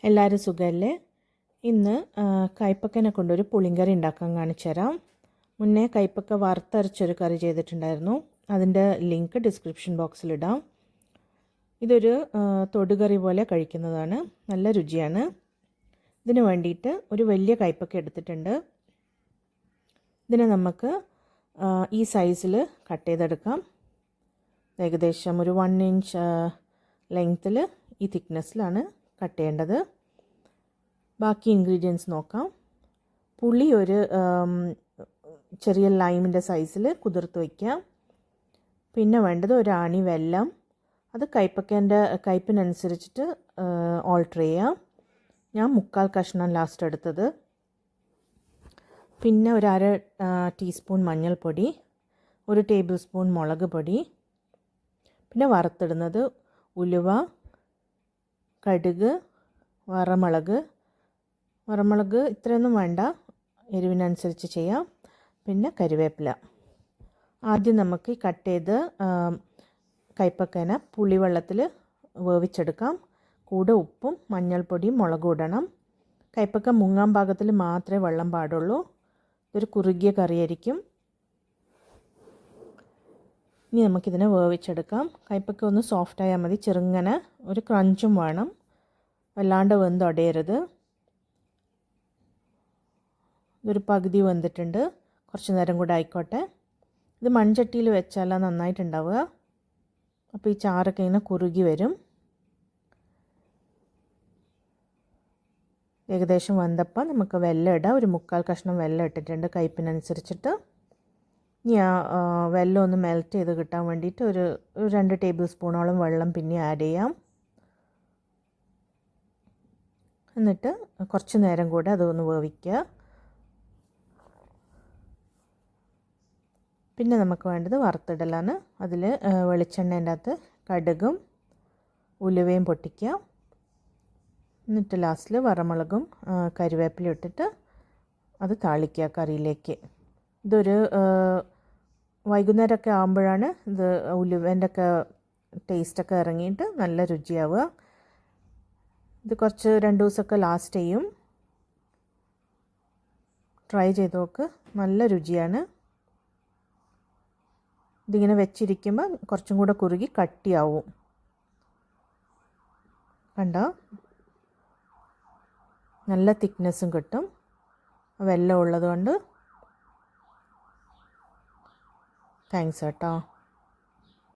എല്ലാവരും സുഖമല്ലേ? ഇന്ന് കൈപ്പക്കനെ കൊണ്ടൊരു പുളിങ്കറി ഉണ്ടാക്കാൻ കാണിച്ചു തരാം. മുന്നേ കൈപ്പക്ക വറുത്തരച്ചൊരു കറി ചെയ്തിട്ടുണ്ടായിരുന്നു. അതിൻ്റെ ലിങ്ക് ഡിസ്ക്രിപ്ഷൻ ബോക്സിലിടാം. ഇതൊരു തൊടുകറി പോലെ കഴിക്കുന്നതാണ്. നല്ല രുചിയാണ്. ഇതിന് വേണ്ടിയിട്ട് ഒരു വലിയ കൈപ്പക്ക എടുത്തിട്ടുണ്ട്. ഇതിനെ നമുക്ക് ഈ സൈസിൽ കട്ട് ചെയ്തെടുക്കാം. ഏകദേശം ഒരു 1 ഇഞ്ച് ലെങ്ത്തിൽ ഈ തിക്നെസ്സിലാണ് കട്ട് ചെയ്യേണ്ടത്. ബാക്കി ഇൻഗ്രീഡിയൻസ് നോക്കാം. പുളി ഒരു ചെറിയ ലൈമിൻ്റെ സൈസിൽ കുതിർത്ത് വയ്ക്കാം. പിന്നെ വേണ്ടത് ഒരു ആണി വെല്ലം. അത് കൈപ്പക്കേൻ്റെ കയ്പ്പിനനുസരിച്ചിട്ട് ഓൾട്ടർ ചെയ്യാം. ഞാൻ 3/4 കഷ്ണം ലാസ്റ്റ് എടുത്തത്. പിന്നെ ഒരു 1/2 ടീസ്പൂൺ മഞ്ഞൾപ്പൊടി, 1 ടേബിൾ സ്പൂൺ മുളക് പൊടി, പിന്നെ വറുത്തിടുന്നത് ഉലുവ, കടുക്, വറമുളക് ഇത്രയൊന്നും വേണ്ട, എരിവിനനുസരിച്ച് ചെയ്യാം. പിന്നെ കരിവേപ്പില. ആദ്യം നമുക്ക് ഈ കട്ട് ചെയ്ത് കൈപ്പക്കേനെ പുളിവെള്ളത്തിൽ വേവിച്ചെടുക്കാം. കൂടെ ഉപ്പും മഞ്ഞൾപ്പൊടിയും മുളകും ഇടണം. കൈപ്പക്ക മുങ്ങാൻ പാകത്തിൽ മാത്രമേ വെള്ളം പാടുള്ളൂ. ഇതൊരു കുറുകിയ കറിയായിരിക്കും. ഇനി നമുക്കിതിനെ വേവിച്ചെടുക്കാം. കൈപ്പക്ക ഒന്ന് സോഫ്റ്റായാൽ മതി. ചെറുങ്ങനെ ഒരു ക്രഞ്ചും വേണം, വല്ലാണ്ട് വെന്തൊടയരുത്. ഇതൊരു പകുതി വെന്തിട്ടുണ്ട്. കുറച്ച് നേരം കൂടെ ആയിക്കോട്ടെ. ഇത് മൺചട്ടിയിൽ വെച്ചാലാണ് നന്നായിട്ടുണ്ടാവുക. അപ്പോൾ ഈ ചാറൊക്കെ ഇങ്ങനെ കുറുകി വരും. ഏകദേശം വെന്തപ്പോൾ നമുക്ക് വെല്ലം ഇടാം. ഒരു 3/4 കഷ്ണം വെല്ലം ഇട്ടിട്ടുണ്ട് കയ്പ്പിനനുസരിച്ചിട്ട്. ഇനി ആ വെല്ലം ഒന്ന് മെൽറ്റ് ചെയ്ത് കിട്ടാൻ വേണ്ടിയിട്ട് ഒരു 2 ടേബിൾ സ്പൂണോളം വെള്ളം പിന്നെ ആഡ് ചെയ്യാം. എന്നിട്ട് കുറച്ച് നേരം കൂടെ അതൊന്ന് വേവിക്കുക. പിന്നെ നമുക്ക് വേണ്ടത് വറുത്തിടലാണ്. അതിൽ വെളിച്ചെണ്ണേൻ്റെ അകത്ത് കടുകും ഉലുവയും പൊട്ടിക്കുക. എന്നിട്ട് ലാസ്റ്റിൽ വറമുളകും കരിവേപ്പിലും ഇട്ടിട്ട് അത് താളിക്കുക കറിയിലേക്ക്. ഇതൊരു വൈകുന്നേരമൊക്കെ ആകുമ്പോഴാണ് ഇത് ഉലുവേൻ്റെ ഒക്കെ ടേസ്റ്റൊക്കെ ഇറങ്ങിയിട്ട് നല്ല രുചിയാവുക. ഇത് കുറച്ച് 2 ദിവസമൊക്കെ ലാസ്റ്റ് ചെയ്യും. ട്രൈ ചെയ്ത് നോക്ക്, നല്ല രുചിയാണ്. ഇതിങ്ങനെ വെച്ചിരിക്കുമ്പോൾ കുറച്ചും കൂടെ കുറുകി കട്ടിയാവും. കണ്ടോ? നല്ല തിക്നെസ്സും കിട്ടും വെല്ലം ഉള്ളതുകൊണ്ട്. താങ്ക്സ് കേട്ടോ.